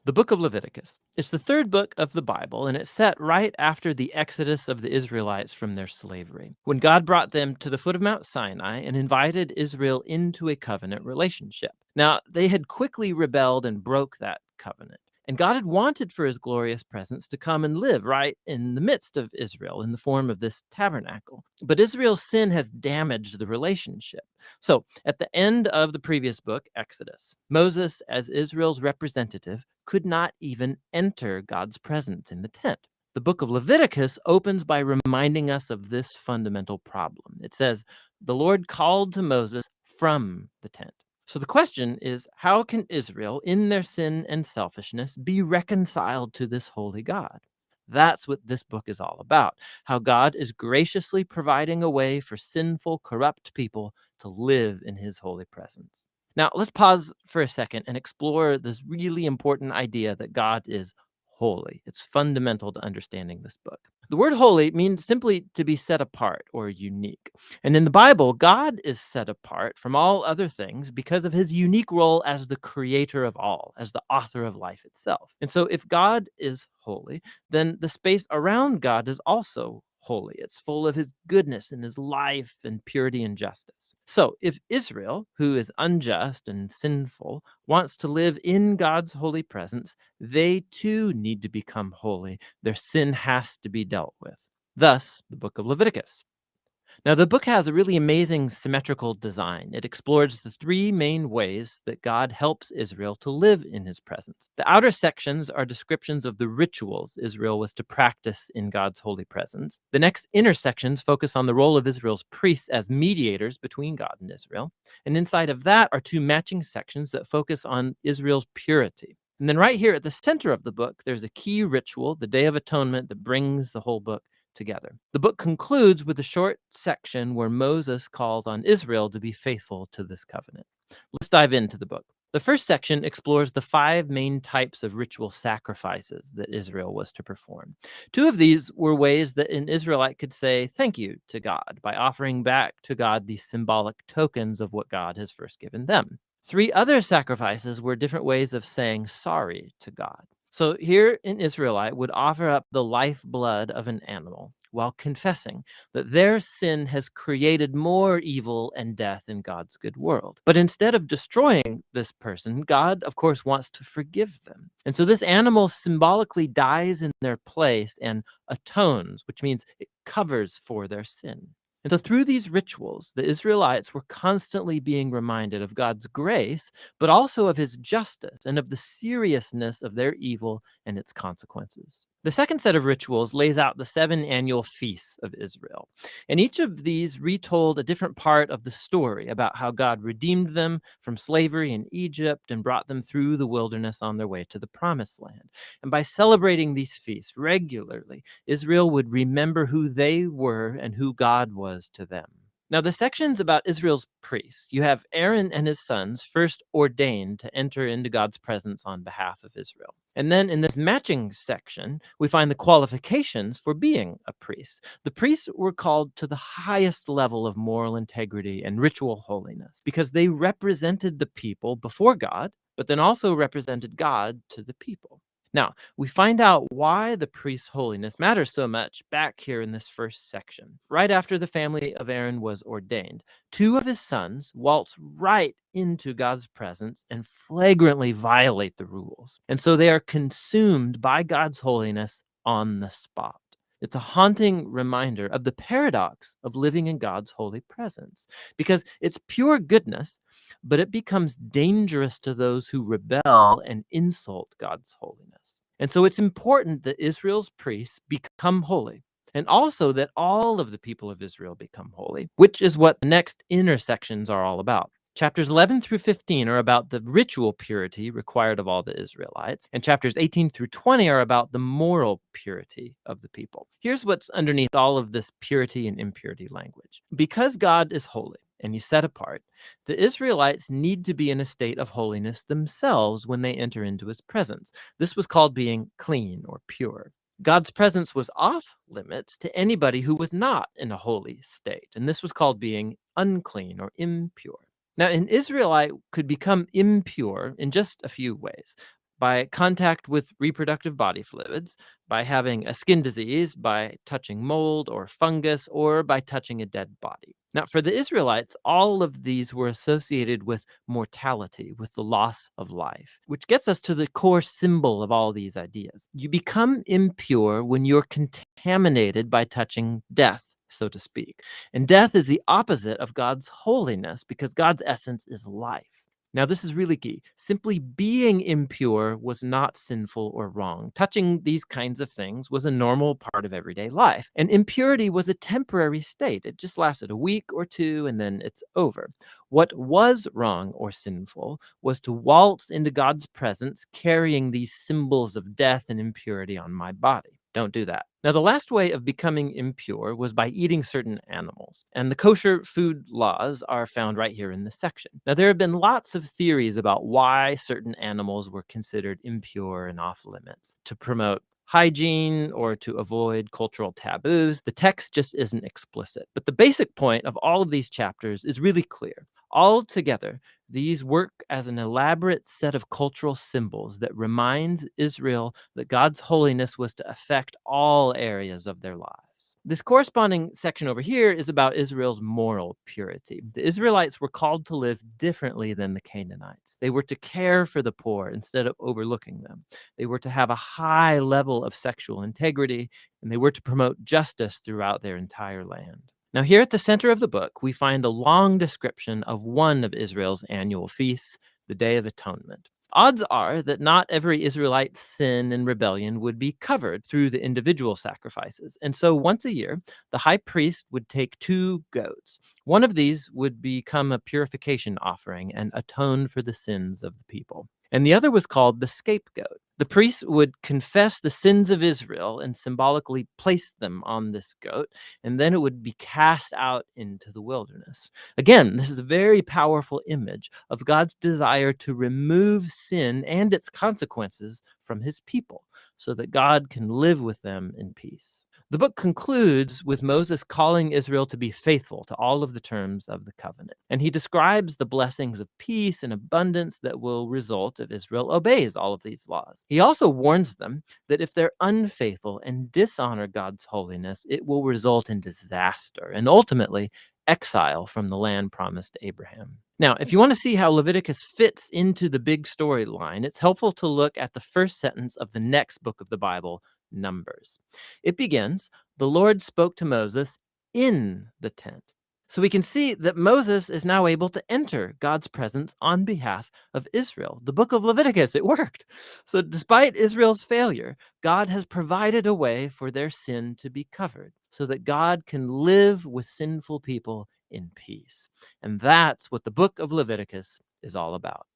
The book of Leviticus. It's the third book of the Bible, and it's set right after the exodus of the Israelites from their slavery, when God brought them to the foot of Mount Sinai and invited Israel into a covenant relationship. Now, they had quickly rebelled and broke that covenant. And God had wanted for his glorious presence to come and live right in the midst of Israel in the form of this tabernacle. But Israel's sin has damaged the relationship. So, at the end of the previous book, Exodus, Moses, as Israel's representative, could not even enter God's presence in the tent. The book of Leviticus opens by reminding us of this fundamental problem. It says, "The Lord called to Moses from the tent." So the question is, how can Israel, in their sin and selfishness, be reconciled to this holy God? That's what this book is all about, how God is graciously providing a way for sinful, corrupt people to live in his holy presence. Now, let's pause for a second and explore this really important idea that God is holy. It's fundamental to understanding this book. The word holy means simply to be set apart or unique. And in the Bible, God is set apart from all other things because of his unique role as the creator of all, as the author of life itself. And so if God is holy, then the space around God is also holy. It's full of his goodness and his life and purity and justice. So if Israel, who is unjust and sinful, wants to live in God's holy presence, they too need to become holy. Their sin has to be dealt with. Thus, the book of Leviticus. Now, the book has a really amazing symmetrical design. It explores the three main ways that God helps Israel to live in his presence. The outer sections are descriptions of the rituals Israel was to practice in God's holy presence. The next inner sections focus on the role of Israel's priests as mediators between God and Israel. And inside of that are two matching sections that focus on Israel's purity. And then right here at the center of the book, there's a key ritual, the Day of Atonement, that brings the whole book together. The book concludes with a short section where Moses calls on Israel to be faithful to this covenant. Let's dive into the book. The first section explores the 5 main types of ritual sacrifices that Israel was to perform. 2 of these were ways that an Israelite could say thank you to God by offering back to God these symbolic tokens of what God has first given them. 3 other sacrifices were different ways of saying sorry to God. So here an Israelite would offer up the lifeblood of an animal while confessing that their sin has created more evil and death in God's good world. But instead of destroying this person, God, of course, wants to forgive them. And so this animal symbolically dies in their place and atones, which means it covers for their sin. And so through these rituals, the Israelites were constantly being reminded of God's grace, but also of his justice and of the seriousness of their evil and its consequences. The second set of rituals lays out the 7 annual feasts of Israel. And each of these retold a different part of the story about how God redeemed them from slavery in Egypt and brought them through the wilderness on their way to the promised land. And by celebrating these feasts regularly, Israel would remember who they were and who God was to them. Now, the sections about Israel's priests, you have Aaron and his sons first ordained to enter into God's presence on behalf of Israel. And then in this matching section, we find the qualifications for being a priest. The priests were called to the highest level of moral integrity and ritual holiness because they represented the people before God, but then also represented God to the people. Now, we find out why the priest's holiness matters so much back here in this first section. Right after the family of Aaron was ordained, 2 of his sons waltz right into God's presence and flagrantly violate the rules. And so they are consumed by God's holiness on the spot. It's a haunting reminder of the paradox of living in God's holy presence, because it's pure goodness, but it becomes dangerous to those who rebel and insult God's holiness. And so it's important that Israel's priests become holy, and also that all of the people of Israel become holy, which is what the next inner sections are all about. Chapters 11 through 15 are about the ritual purity required of all the Israelites, and chapters 18 through 20 are about the moral purity of the people. Here's what's underneath all of this purity and impurity language. Because God is holy and he's set apart, the Israelites need to be in a state of holiness themselves when they enter into his presence. This was called being clean or pure. God's presence was off limits to anybody who was not in a holy state, and this was called being unclean or impure. Now, an Israelite could become impure in just a few ways: by contact with reproductive body fluids, by having a skin disease, by touching mold or fungus, or by touching a dead body. Now, for the Israelites, all of these were associated with mortality, with the loss of life, which gets us to the core symbol of all these ideas. You become impure when you're contaminated by touching death, so to speak. And death is the opposite of God's holiness because God's essence is life. Now, this is really key. Simply being impure was not sinful or wrong. Touching these kinds of things was a normal part of everyday life. And impurity was a temporary state. It just lasted a week or two and then it's over. What was wrong or sinful was to waltz into God's presence carrying these symbols of death and impurity on my body. Don't do that. Now, the last way of becoming impure was by eating certain animals, and the kosher food laws are found right here in this section. Now, there have been lots of theories about why certain animals were considered impure and off limits. To promote hygiene or to avoid cultural taboos, the text just isn't explicit. But the basic point of all of these chapters is really clear. Altogether, these work as an elaborate set of cultural symbols that reminds Israel that God's holiness was to affect all areas of their lives. This corresponding section over here is about Israel's moral purity. The Israelites were called to live differently than the Canaanites. They were to care for the poor instead of overlooking them. They were to have a high level of sexual integrity, and they were to promote justice throughout their entire land. Now, here at the center of the book, we find a long description of one of Israel's annual feasts, the Day of Atonement. Odds are that not every Israelite's sin and rebellion would be covered through the individual sacrifices. And so once a year, the high priest would take 2 goats. One of these would become a purification offering and atone for the sins of the people. And the other was called the scapegoat. The priest would confess the sins of Israel and symbolically place them on this goat, and then it would be cast out into the wilderness. Again, this is a very powerful image of God's desire to remove sin and its consequences from his people so that God can live with them in peace. The book concludes with Moses calling Israel to be faithful to all of the terms of the covenant. And he describes the blessings of peace and abundance that will result if Israel obeys all of these laws. He also warns them that if they're unfaithful and dishonor God's holiness, it will result in disaster and ultimately exile from the land promised to Abraham. Now, if you want to see how Leviticus fits into the big storyline, it's helpful to look at the first sentence of the next book of the Bible, Numbers. It begins, "The Lord spoke to Moses in the tent." So we can see that Moses is now able to enter God's presence on behalf of Israel. The book of Leviticus, it worked. So despite Israel's failure, God has provided a way for their sin to be covered so that God can live with sinful people in peace. And that's what the book of Leviticus is all about.